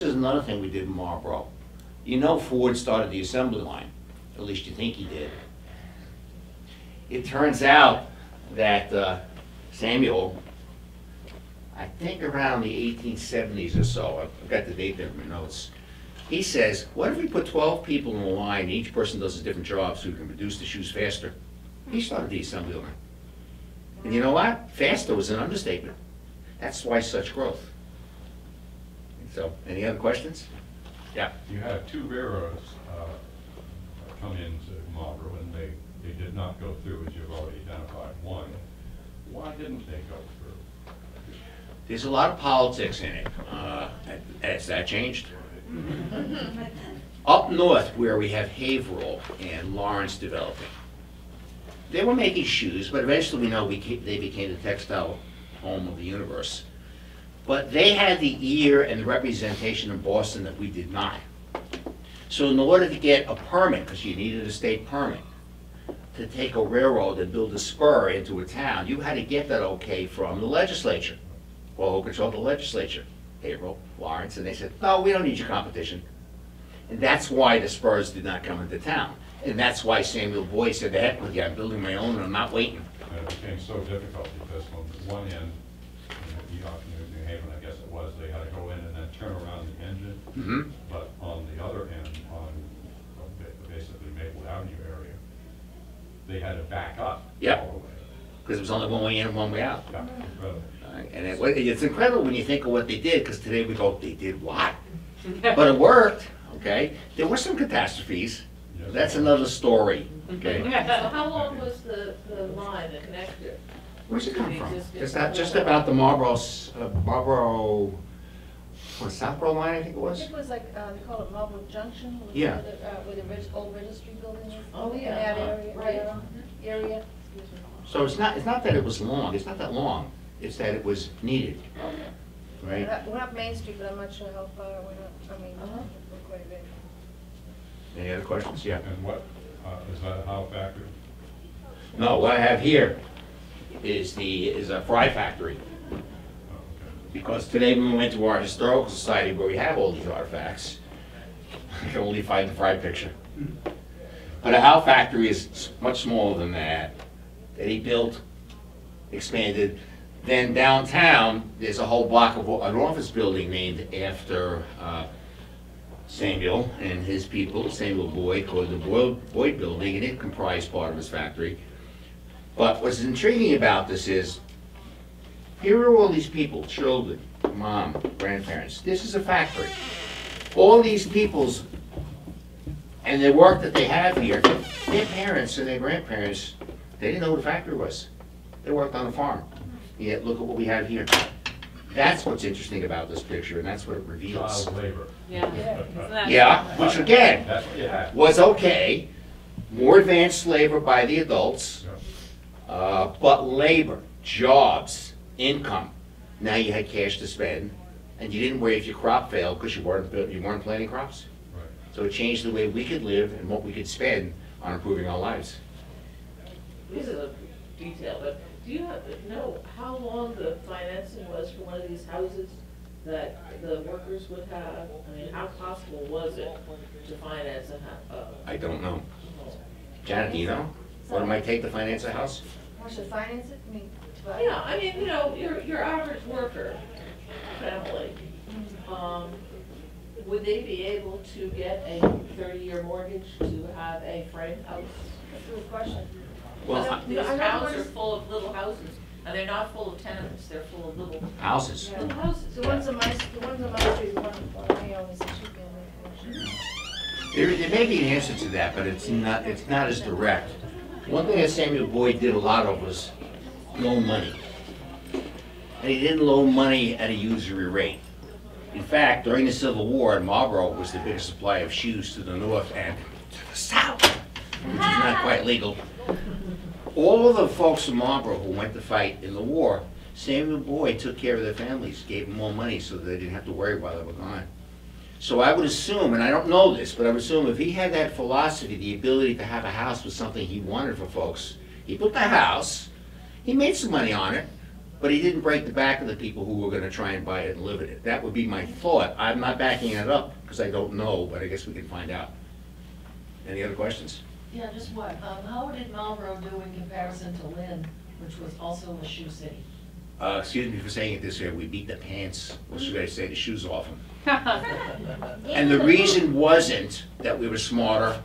This is another thing we did in Marlborough. You know Ford started the assembly line, at least you think he did. It turns out that Samuel, I think around the 1870s or so, I've got the date there in my notes, he says, what if we put 12 people in a line, and each person does a different job so we can produce the shoes faster? He started the assembly line. And you know what? Faster was an understatement. That's why such growth. So, any other questions? Yeah. You had two railroads come into Marlborough, and they did not go through, as you've already identified. One, why didn't they go through? There's a lot of politics in it. Has that changed? Up north, where we have Haverhill and Lawrence developing, they were making shoes, but eventually we know they became the textile home of the universe. But they had the ear and the representation in Boston that we did not. So in order to get a permit, because you needed a state permit, to take a railroad and build a spur into a town, you had to get that okay from the legislature. Well, who controlled the legislature? Haverhill, Lawrence, and they said, no, we don't need your competition. And that's why the spurs did not come into town. And that's why Samuel Boyd said, the heck with you, I'm building my own and I'm not waiting. And it became so difficult because on one end, New Haven, I guess it was, they had to go in and then turn around the engine. Mm-hmm. But on the other end, on basically Maple Avenue area, they had to back up. Yep. All the way. Because it was only one way in and one way out. Yeah, incredible. And it's incredible when you think of what they did, because today we go, they did what? But it worked, okay? There were some catastrophes. Yes. That's another story, okay? So how long was the line, the connector? Where's it come from? Just about the Marlborough, Southborough line, I think it was? It was like, they call it Marlborough Junction. Yeah. Where the old registry building is. Oh, In yeah. that area. Right. Area. So it's not that it was long, it's not that long, it's that it was needed, right? We're up Main Street, but I'm not sure how far, we're not, I mean, we're quite a bit. Any other questions? Yeah. And what, is that a Howe factory? No, what I have here is a fry factory. Oh, okay. Because today when we went to our historical society where we have all these artifacts, you can only find the fry picture. But a Howe factory is much smaller than that he built, expanded. Then downtown, there's a whole block of an office building named after Samuel and his people, Samuel Boyd, called the Boyd Building, and it comprised part of his factory. But what's intriguing about this is, here are all these people, children, mom, grandparents. This is a factory. All these people's, and the work that they have here, their parents and their grandparents, they didn't know what a factory was. They worked on a farm. Yet look at what we have here. That's what's interesting about this picture, and that's what it reveals. Child labor. Yeah. Yeah, which again, That's what you had. was okay. More advanced labor by the adults, but labor, jobs, income. Now you had cash to spend, and you didn't worry if your crop failed because you weren't planting crops. Right. So it changed the way we could live and what we could spend on improving our lives. This is a detail, but do you know how long the financing was for one of these houses that the workers would have? I mean, how possible was it to finance a I don't know. Janet, do you know? What it might take to finance a house? How should finance it? I mean, Yeah, I mean, you know, your average worker, family, would they be able to get a 30-year mortgage to have a frame house? that's a good question. Well, These towns are full of little houses, and they're not full of tenements, they're full of little houses. Yeah. little houses. The ones on my street, the one I own is a two-family. There may be an answer to that, but it's not as direct. One thing that Samuel Boyd did a lot of was loan money. And he didn't loan money at a usury rate. In fact, during the Civil War, Marlborough was the biggest supplier of shoes to the north and to the south, which is not quite legal. All of the folks in Marlborough who went to fight in the war, Samuel Boyd took care of their families, gave them more money so that they didn't have to worry while they were gone. So I would assume, and I don't know this, but I would assume if he had that philosophy, the ability to have a house was something he wanted for folks, he built the house, he made some money on it, but he didn't break the back of the people who were gonna try and buy it and live in it. That would be my thought. I'm not backing it up, because I don't know, but I guess we can find out. Any other questions? Yeah, just what, how did Marlborough do in comparison to Lynn, which was also a shoe city? Excuse me for saying it this way, we beat the pants, or should I say the shoes off them. And the reason wasn't that we were smarter.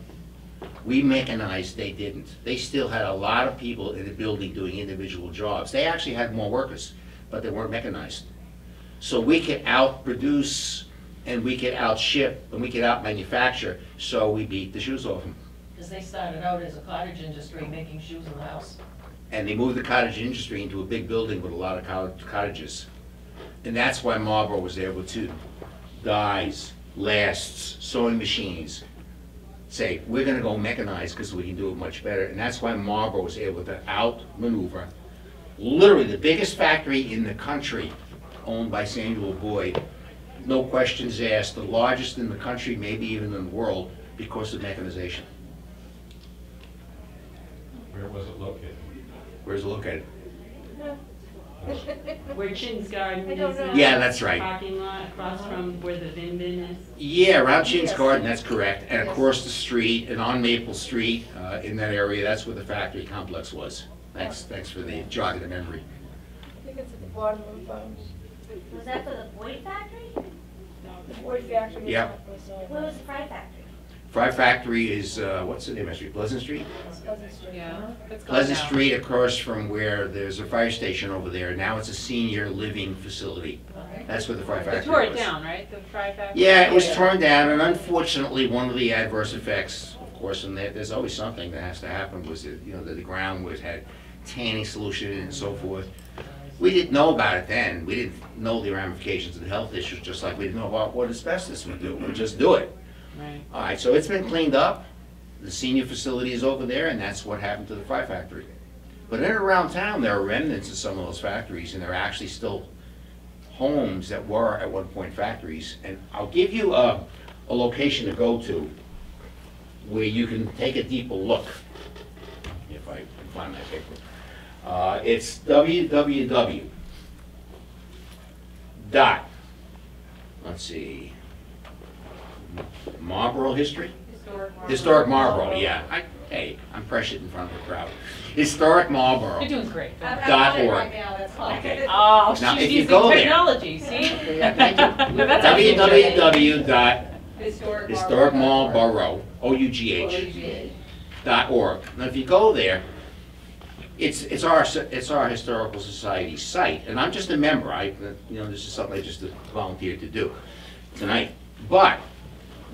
We mechanized, they didn't. They still had a lot of people in the building doing individual jobs. They actually had more workers, but they weren't mechanized. So we could outproduce, and we could outship, and we could outmanufacture, so we beat the shoes off them. Because they started out as a cottage industry making shoes in the house. And they moved the cottage industry into a big building with a lot of cottages. And that's why Marlborough was able to, dyes, lasts, sewing machines, say, we're gonna go mechanize because we can do it much better. And that's why Marlborough was able to outmaneuver literally the biggest factory in the country, owned by Samuel Boyd, no questions asked, the largest in the country, maybe even in the world, because of mechanization. Where was it located? Where's it located? Where Chin's Garden I is. don't know. Yeah, that's right. Parking lot across from where the Bin Bin is. Yeah, around Chin's Garden, that's correct, and across the street, and on Maple Street, in that area, that's where the factory complex was. Thanks for the jog of the memory. I think it's at the bottom of the phone. Was that for the Boyd factory? The Ford factory. was Yeah. not- was, Where was the Fry factory? Fry Factory is, what's the name of the street, Pleasant Street? Pleasant Street. Yeah. It's gone Pleasant now. Street across from where there's a fire station over there, now it's a senior living facility. That's where the Fry They Factory was. tore it down, right? The Fry factory? Yeah, it was torn down, and unfortunately, one of the adverse effects, of course, and there's always something that has to happen, was that, you know, that the ground had tanning solution and so forth. We didn't know about it then. We didn't know the ramifications of the health issues, just like we didn't know about what asbestos would do. We'd just do it. Right. All right, so it's been cleaned up. The senior facility is over there, and that's what happened to the Fry Factory. But in and around town, there are remnants of some of those factories, and there are actually still homes that were at one point factories. And I'll give you a location to go to where you can take a deeper look, if I can find my paper. It's www. Let's see, Marlborough history? Historic Marlborough, yeah. Hey, I'm pressured in front of a crowd. Historic Marlborough. You're doing great. .org. Right now, that's fine. Okay. Oh, Now, if she's you using go there- technology, see? Yeah, thank you. That's how you enjoy it. Historic Marlborough, OUGH, .org. Now, if you go there, it's our historical society site, and I'm just a member. This is something I just volunteered to do tonight. But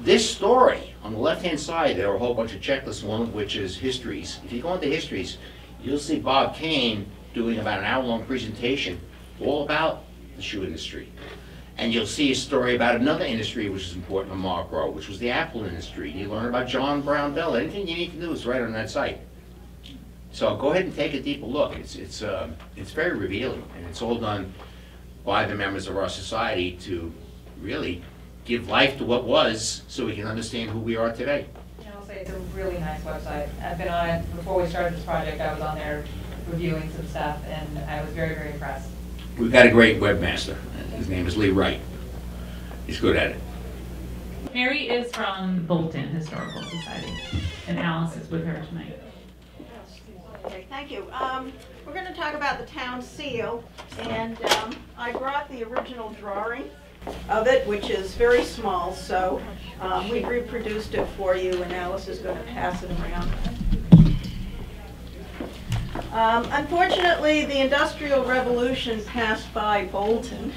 this story on the left-hand side, there are a whole bunch of checklists. One of which is histories. If you go into histories, you'll see Bob Kane doing about an hour-long presentation all about the shoe industry. And you'll see a story about another industry which is important in Marlborough, which was the apple industry. You learn about John Brown Bell. Anything you need to know is right on that site. So go ahead and take a deeper look. It's very revealing, and it's all done by the members of our society to really give life to what was, so we can understand who we are today. And I'll say it's a really nice website. I've been on it before we started this project. I was on there reviewing some stuff, and I was very, very impressed. We've got a great webmaster. His name is Lee Wright. He's good at it. Mary is from Bolton Historical Society, and Alice is with her tonight. Okay, thank you. We're going to talk about the town seal, and I brought the original drawing of it, which is very small, so we reproduced it for you, and Alice is going to pass it around. Unfortunately, the Industrial Revolution passed by Bolton.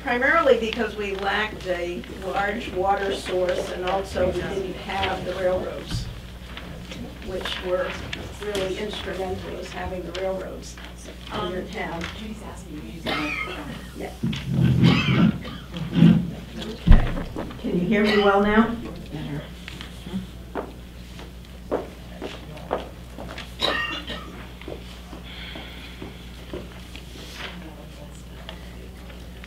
Primarily because we lacked a large water source, and also we didn't have the railroads, which were really instrumental in having the railroads in your town. Yeah. Okay. Can you hear me well now?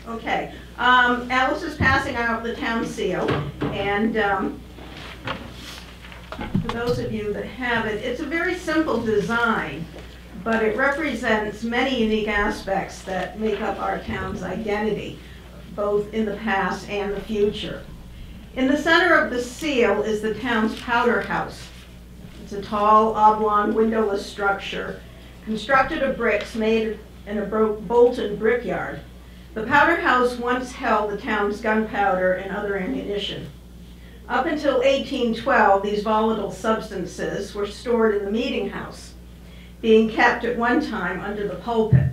Okay. Alice is passing out the town seal, and for those of you that have it, it's a very simple design, but it represents many unique aspects that make up our town's identity, both in the past and the future. In the center of the seal is the town's Powderhouse. It's a tall, oblong, windowless structure constructed of bricks made in a Bolton brickyard. The Powderhouse once held the town's gunpowder and other ammunition. Up until 1812, these volatile substances were stored in the meeting house, being kept at one time under the pulpit.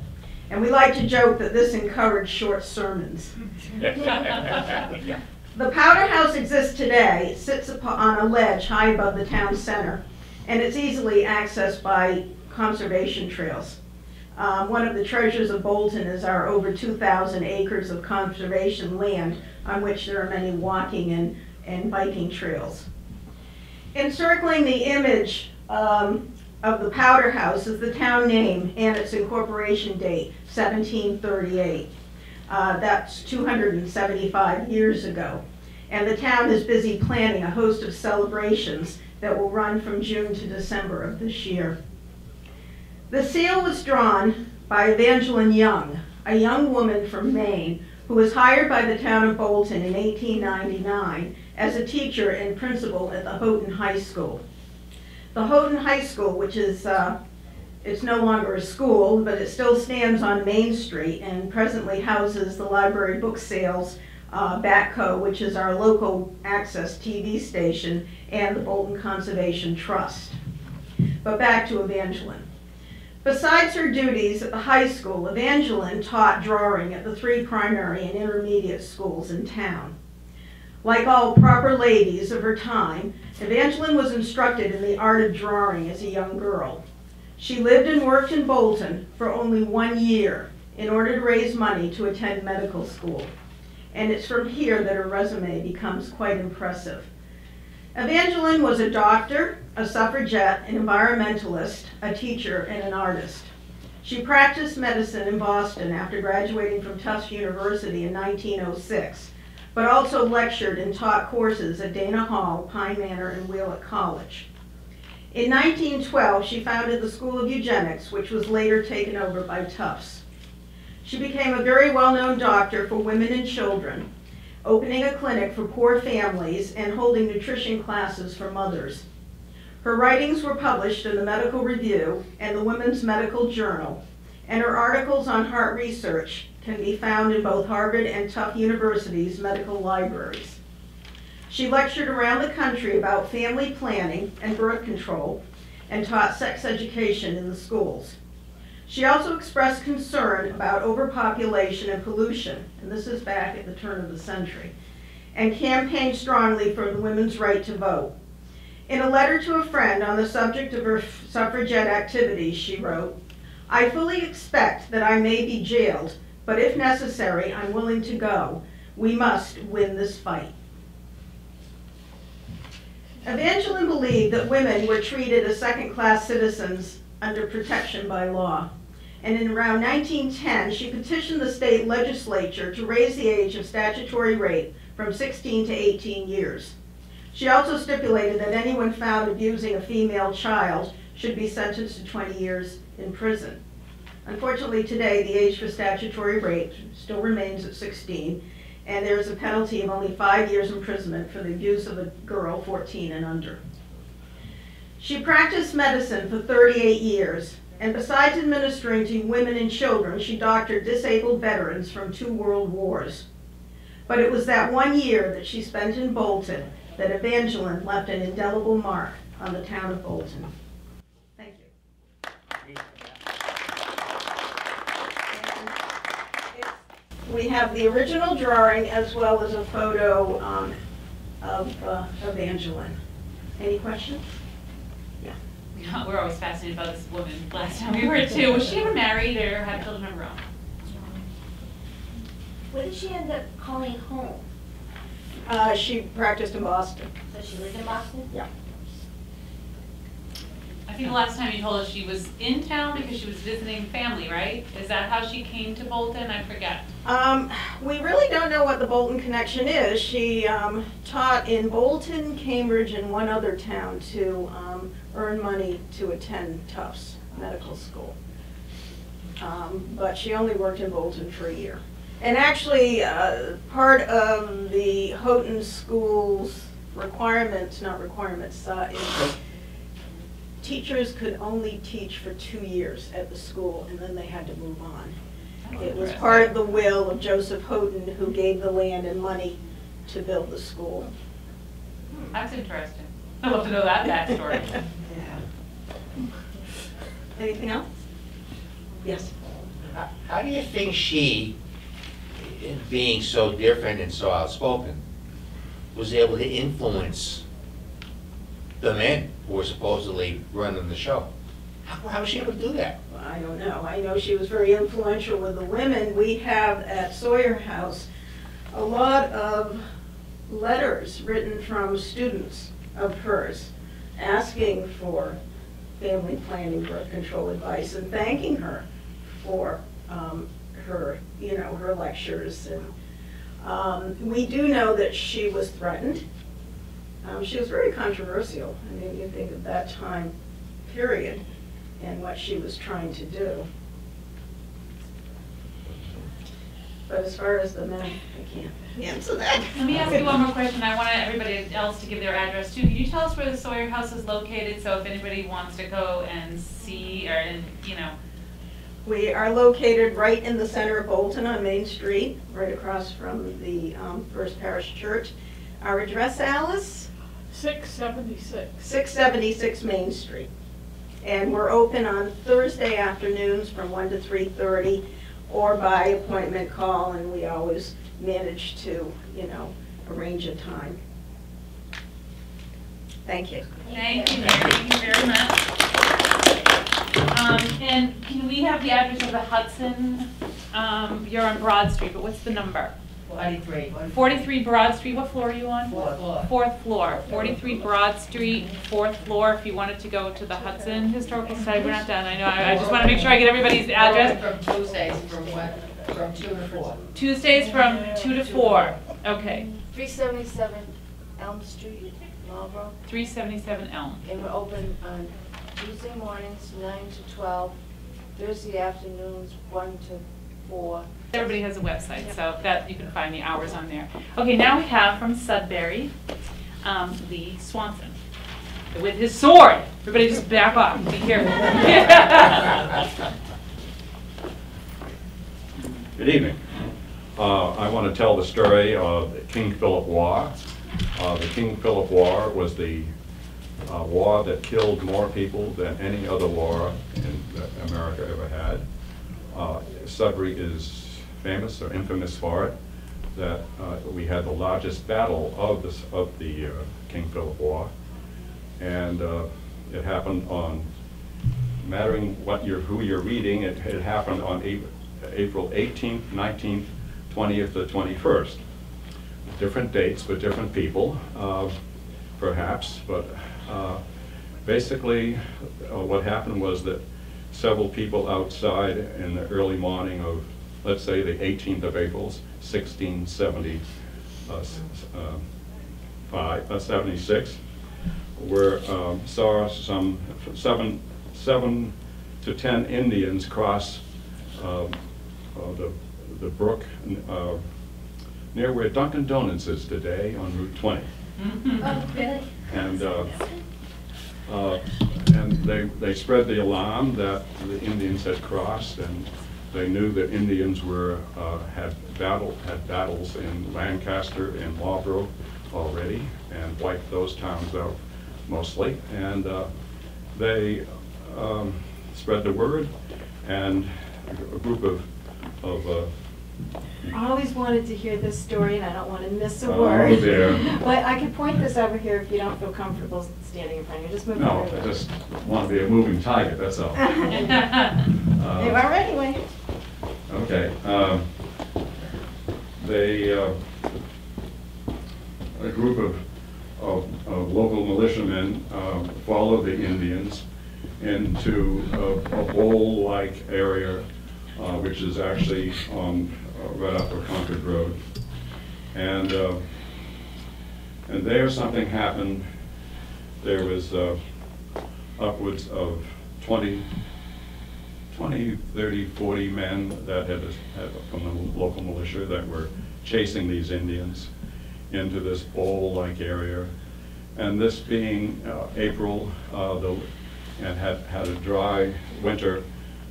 And we like to joke that this encouraged short sermons. The Powderhouse exists today. It sits on a ledge high above the town center, and it's easily accessed by conservation trails. One of the treasures of Bolton is our over 2,000 acres of conservation land on which there are many walking and biking trails. Encircling the image of the Powderhouse is the town name and its incorporation date, 1738. That's 275 years ago. And the town is busy planning a host of celebrations that will run from June to December of this year. The seal was drawn by Evangaline Young, a young woman from Maine who was hired by the town of Bolton in 1899 as a teacher and principal at the Houghton High School. The Houghton High School, which is it's no longer a school, but it still stands on Main Street and presently houses the library book sales, Batco, which is our local access TV station, and the Bolton Conservation Trust. But back to Evangaline. Besides her duties at the high school, Evangaline taught drawing at the 3 primary and intermediate schools in town. Like all proper ladies of her time, Evangaline was instructed in the art of drawing as a young girl. She lived and worked in Bolton for only 1 year in order to raise money to attend medical school. And it's from here that her resume becomes quite impressive. Evangaline was a doctor, a suffragette, an environmentalist, a teacher, and an artist. She practiced medicine in Boston after graduating from Tufts University in 1906, but also lectured and taught courses at Dana Hall, Pine Manor, and Wheelock College. In 1912, she founded the School of Eugenics, which was later taken over by Tufts. She became a very well-known doctor for women and children, opening a clinic for poor families and holding nutrition classes for mothers. Her writings were published in the Medical Review and the Women's Medical Journal, and her articles on heart research can be found in both Harvard and Tufts University's medical libraries. She lectured around the country about family planning and birth control and taught sex education in the schools. She also expressed concern about overpopulation and pollution, and this is back at the turn of the century, and campaigned strongly for the women's right to vote. In a letter to a friend on the subject of her suffragette activities, she wrote, "I fully expect that I may be jailed, but if necessary, I'm willing to go. We must win this fight." Evangaline believed that women were treated as second-class citizens under protection by law. And in around 1910, she petitioned the state legislature to raise the age of statutory rape from 16 to 18 years. She also stipulated that anyone found abusing a female child should be sentenced to 20 years in prison. Unfortunately, today, the age for statutory rape still remains at 16, and there is a penalty of only 5 years imprisonment for the abuse of a girl 14 and under. She practiced medicine for 38 years, and besides administering to women and children, she doctored disabled veterans from 2 world wars. But it was that 1 year that she spent in Bolton that Evangaline left an indelible mark on the town of Bolton. Thank you. We have the original drawing as well as a photo of Evangaline. Any questions? We're always fascinated about this woman. Last time we were too. Was she ever married or had children of her own? What did she end up calling home? She practiced in Boston. So she lived in Boston? Yeah. I think the last time you told us she was in town because she was visiting family, right? Is that how she came to Bolton? I forget. We really don't know what the Bolton connection is. She taught in Bolton, Cambridge, and one other town to earn money to attend Tufts. medical school. But she only worked in Bolton for a year. And actually, part of the Houghton School's requirements, not requirements, is that teachers could only teach for 2 years at the school, and then they had to move on. It was part of the will of Joseph Houghton, who gave the land and money to build the school. That's interesting. I'd love to know that backstory. Yeah. Anything else? Yes. How do you think she, being so different and so outspoken, was able to influence the men who were supposedly running the show? How was she able to do that? Well, I don't know. I know she was very influential with the women. We have at Sawyer House a lot of letters written from students of hers asking for family planning, birth control advice, and thanking her for her, her lectures. And we do know that she was threatened. She was very controversial. I mean, you think of that time period and what she was trying to do. But as far as the men, I can't answer that. Let me ask you one more question. I want everybody else to give their address too. Can you tell us where the Sawyer House is located, so if anybody wants to go and see, or, We are located right in the center of Bolton on Main Street, right across from the First Parish Church. Our address, Alice? 676. 676 Main Street. And we're open on Thursday afternoons from 1 to 3:30, or by appointment call, and we always manage to, arrange a time. Thank you. Thank you very much. And can we have the address of the Hudson? You're on Broad Street, but what's the number? 43. 43 Broad Street. What floor are you on? Fourth floor. Fourth floor. 43 Broad Street, fourth floor. If you wanted to go to the Hudson Historical Society, we're not done. I know. I just want to make sure I get everybody's address. From Tuesdays from 2 to 4. Tuesdays from 2 to 4. Okay. 377 Elm Street, Marlborough, 377 Elm. and we're open on Tuesday mornings, 9 to 12, Thursday afternoons, 1 to 4. Everybody has a website, so that you can find the hours on there. Okay, now we have from Sudbury, the Swanson, with his sword. Everybody just back off, be careful. Good evening. I want to tell the story of King Phillip War. The King Phillip War was the war that killed more people than any other war that America ever had. Sudbury is famous or infamous for it, that we had the largest battle of the King Phillip War, and it happened on, mattering who you're reading, it happened on April 18th, 19th, 20th, or 21st. Different dates for different people, perhaps, but basically what happened was that several people outside in the early morning of, let's say, the 18th of April, 1676, saw some 7 to 10 Indians cross the brook near where Dunkin' Donuts is today on Route 20. Oh, really? And they spread the alarm that the Indians had crossed, and they knew that Indians had battles in Lancaster and Marlborough already, and wiped those towns out mostly. And they spread the word, and a group of I always wanted to hear this story, and I don't want to miss a Oh, word. dear. But I could point this over here if you don't feel comfortable standing in front of you. Just move No, over. I just want to be a moving target, that's all. You are anyway. Okay. A group of local militiamen followed the Indians into a bowl-like area, which is actually on right off of Concord Road, and there something happened. There was upwards of 20 20, 30, 40 men that had from the local militia that were chasing these Indians into this bowl-like area. And this being April, and had a dry winter,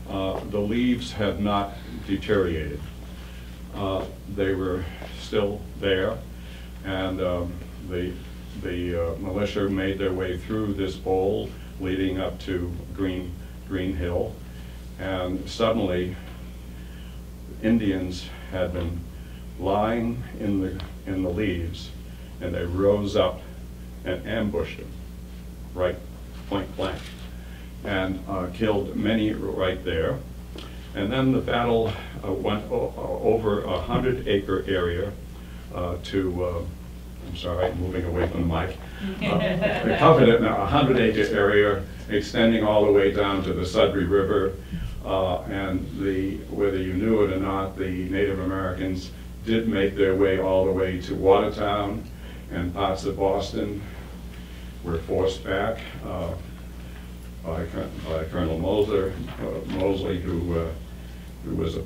the leaves had not deteriorated. They were still there, and the militia made their way through this bowl leading up to Green Hill, and suddenly Indians had been lying in the leaves, and they rose up and ambushed them, right point blank, and killed many right there. And then the battle went over a 100-acre area to, I'm sorry, moving away from the mic. They covered it in a 100-acre area extending all the way down to the Sudbury River. And whether you knew it or not, the Native Americans did make their way all the way to Watertown, and parts of Boston were forced back by Colonel Mosley, who was a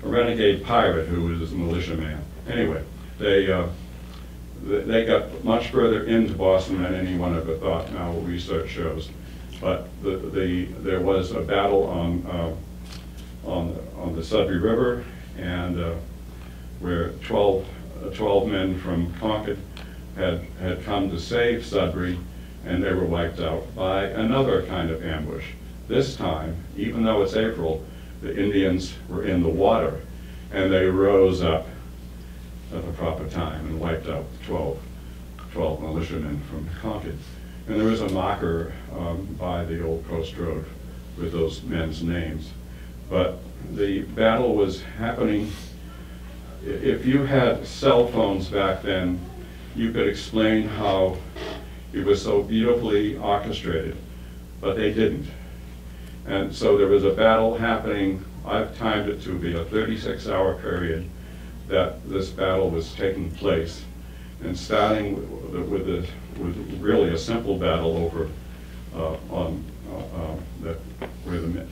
renegade pirate who was a militiaman. Anyway, they got much further into Boston than anyone ever thought, now research shows. But there was a battle on the Sudbury River, and where 12 men from Concord had come to save Sudbury, and they were wiped out by another kind of ambush. This time, even though it's April, the Indians were in the water, and they rose up at the proper time and wiped out 12 militiamen from Concord. And there was a marker by the old post road with those men's names. But the battle was happening. If you had cell phones back then, you could explain how it was so beautifully orchestrated, but they didn't. And so there was a battle happening. I've timed it to be a 36-hour period that this battle was taking place, and starting with really a simple battle over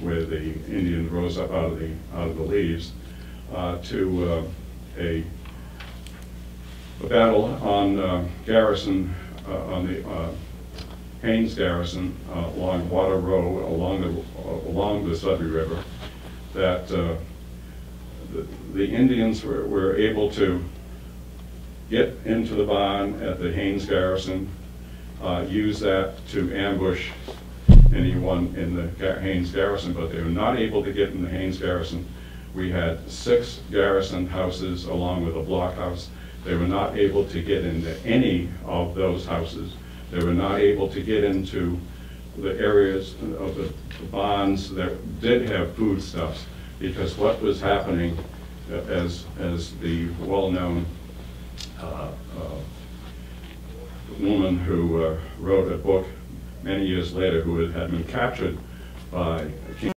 where the Indians rose up out of the leaves, to a battle on Garrison, on the Haynes Garrison along Water Row, along the Sudbury River, that the Indians were able to get into the barn at the Haynes Garrison, use that to ambush anyone in the Haynes Garrison, but they were not able to get in the Haynes Garrison. We had 6 garrison houses along with a blockhouse. They were not able to get into any of those houses. They were not able to get into the areas of the barns that did have foodstuffs, because what was happening, as the well-known woman who wrote a book many years later, who had been captured by King